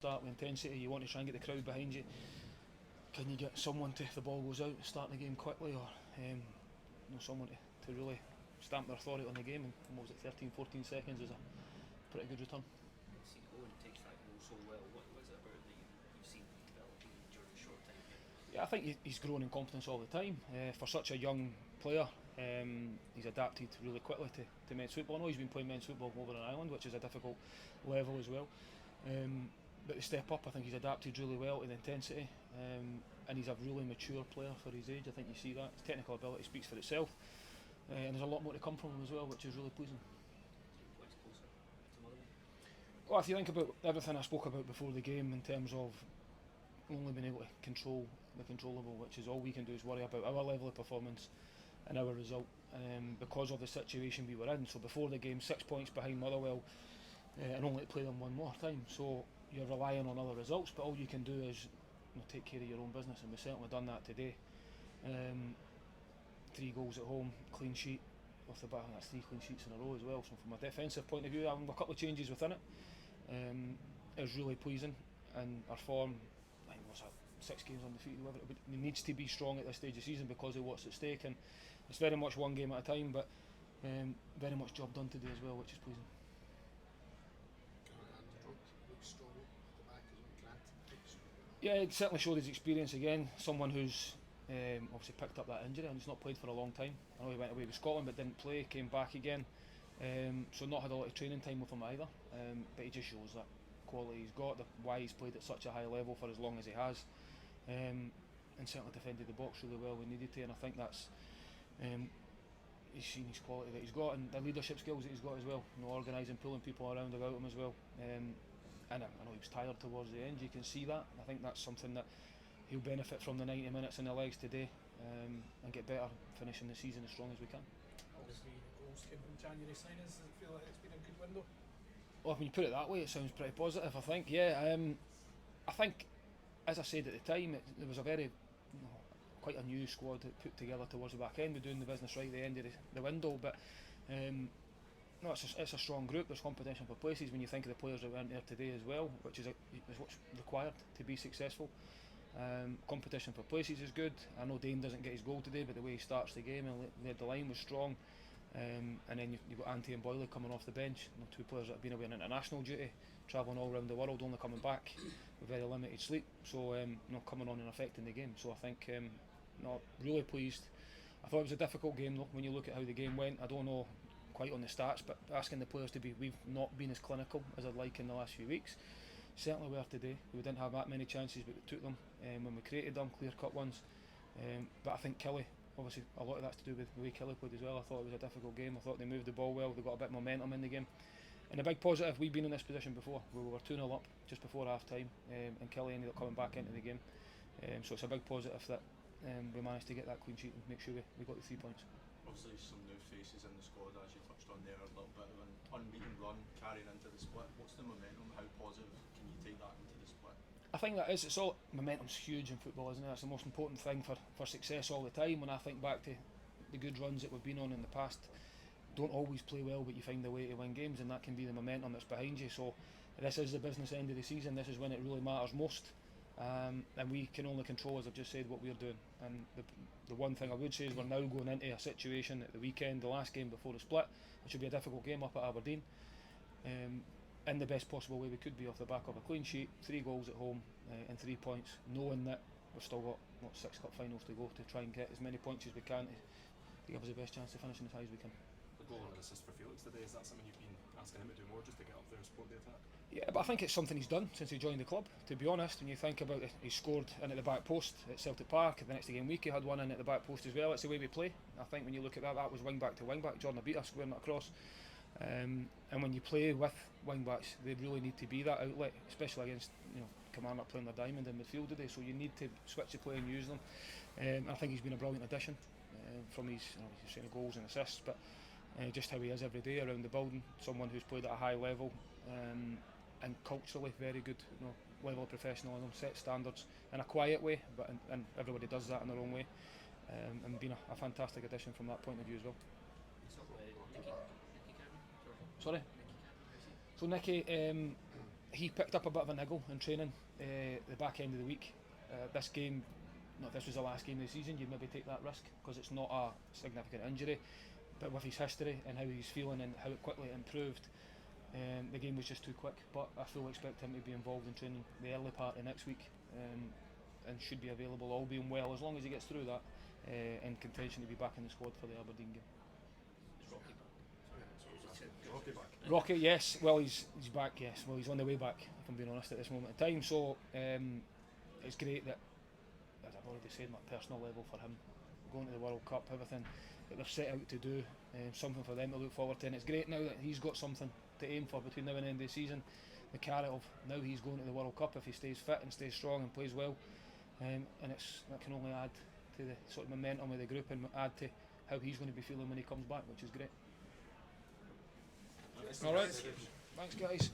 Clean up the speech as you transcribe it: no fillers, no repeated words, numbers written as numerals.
start with intensity, you want to try and get the crowd behind you. Can you get someone to, if the ball goes out, start the game quickly, or someone to really stamp their authority on the game? And what was it, 13, 14 seconds is a pretty good return. You've seen Owen takes that role so well. What is it about that you've seen developing during a short time here? Yeah, I think he's grown in confidence all the time. For such a young player, he's adapted really quickly to men's football. I know he's been playing men's football over in Ireland, which is a difficult level as well. But to step up, I think he's adapted really well to the intensity, and he's a really mature player for his age. I think you see that. His technical ability speaks for itself, and there's a lot more to come from him as well, which is really pleasing. Points closer to Motherwell. Well, if you think about everything I spoke about before the game in terms of only being able to control the controllable, which is all we can do is worry about our level of performance and our result, because of the situation we were in. So before the game, 6 points behind Motherwell, and only to play them one more time. So you're relying on other results, but all you can do is take care of your own business, and we've certainly done that today. 3 goals at home, clean sheet off the bat. That's 3 clean sheets in a row as well. So from a defensive point of view, having a couple of changes within it is really pleasing. And our form, I think, was 6 games undefeated, whatever it needs to be strong at this stage of the season because of what's at stake, and it's very much one game at a time, but very much job done today as well, which is pleasing. Yeah, it certainly showed his experience again. Someone who's obviously picked up that injury and he's not played for a long time. I know he went away with Scotland but didn't play, came back again. So not had a lot of training time with him either. But he just shows that quality he's got, why he's played at such a high level for as long as he has. And certainly defended the box really well when needed to, and I think that's he's seen his quality that he's got and the leadership skills that he's got as well. Organising, pulling people around about him as well. And I know he was tired towards the end, you can see that. I think that's something that he'll benefit from the 90 minutes in the legs today, and get better finishing the season as strong as we can. Obviously the goals came from January signings. Does it feel like it's been a good window? Well, when you put it that way, it sounds pretty positive, I think. Yeah, I think, as I said at the time, there was a very quite a new squad put together towards the back end. We're doing the business right at the end of the window, but no, it's a strong group. There's competition for places when you think of the players that went there today as well, which is what's required to be successful. Competition for places is good. I know Dane doesn't get his goal today, but the way he starts the game and the line was strong. And then you've got Ante and Boyle coming off the bench. 2 players that have been away on international duty, travelling all around the world, only coming back with very limited sleep. So coming on and affecting the game. So I think really pleased. I thought it was a difficult game though when you look at how the game went. I don't know quite on the stats, but asking the players to be, we've not been as clinical as I'd like in the last few weeks. Certainly we are today. We didn't have that many chances, but we took them when we created them, clear cut ones. But I think Kelle, obviously a lot of that's to do with the way Kelle played as well. I thought it was a difficult game. I thought they moved the ball well, they got a bit of momentum in the game. And a big positive, we've been in this position before. We were 2-0 up just before half time, and Kelle ended up coming back into the game. So it's a big positive that we managed to get that clean sheet and make sure we got the 3 points. Obviously some new faces in the squad, as you touched on there, a little bit of an unbeaten run carrying into the split. What's the momentum? How positive can you take that into the split? I think that is, momentum's huge in football, isn't it? It's the most important thing for success all the time. When I think back to the good runs that we've been on in the past, don't always play well, but you find a way to win games, and that can be the momentum that's behind you. So this is the business end of the season. This is when it really matters most. And we can only control, as I've just said, what we're doing. And the one thing I would say is we're now going into a situation at the weekend, the last game before the split, which will be a difficult game up at Aberdeen, in the best possible way we could be, off the back of a clean sheet, 3 goals at home, and 3 points, knowing that we've still got 6 cup finals to go to try and get as many points as we can to give us the best chance of finishing as high as we can. The goal and assist for Felix today, is that something you've been asking him to do more, just to get up there and support the attack? Yeah, but I think it's something he's done since he joined the club, to be honest. When you think about it, he scored in at the back post at Celtic Park. The next game week he had one in at the back post as well. It's the way we play. I think when you look at that was wing back to wing back, Jordan Obita squaring it across. And when you play with wing backs, they really need to be that outlet, especially against Kilmarnock playing their diamond in midfield today. So you need to switch the play and use them. I think he's been a brilliant addition from his goals and assists, but just how he is every day around the building. Someone who's played at a high level, and culturally very good, level of professionalism, set standards in a quiet way, but and everybody does that in their own way, and been a fantastic addition from that point of view as well. Nicky Cameron, Sorry? So Nicky, he picked up a bit of a niggle in training the back end of the week. This game, if this was the last game of the season, you'd maybe take that risk because it's not a significant injury. But with his history and how he's feeling and how quickly it improved, the game was just too quick. But I fully expect him to be involved in training the early part of next week, and should be available, all being well, as long as he gets through that, in contention to be back in the squad for the Aberdeen game. Is Rocky back? Rocky back. Rocky, yes. Well, he's back. Yes. Well, he's on the way back, if I'm being honest, at this moment in time. So it's great that, as I've already said, my personal level for him, going to the World Cup, everything that they've set out to do, something for them to look forward to. And it's great now that he's got something to aim for between now and the end of the season. The carrot of now he's going to the World Cup if he stays fit and stays strong and plays well, and that can only add to the sort of momentum of the group and add to how he's going to be feeling when he comes back, which is great. All right, thanks guys.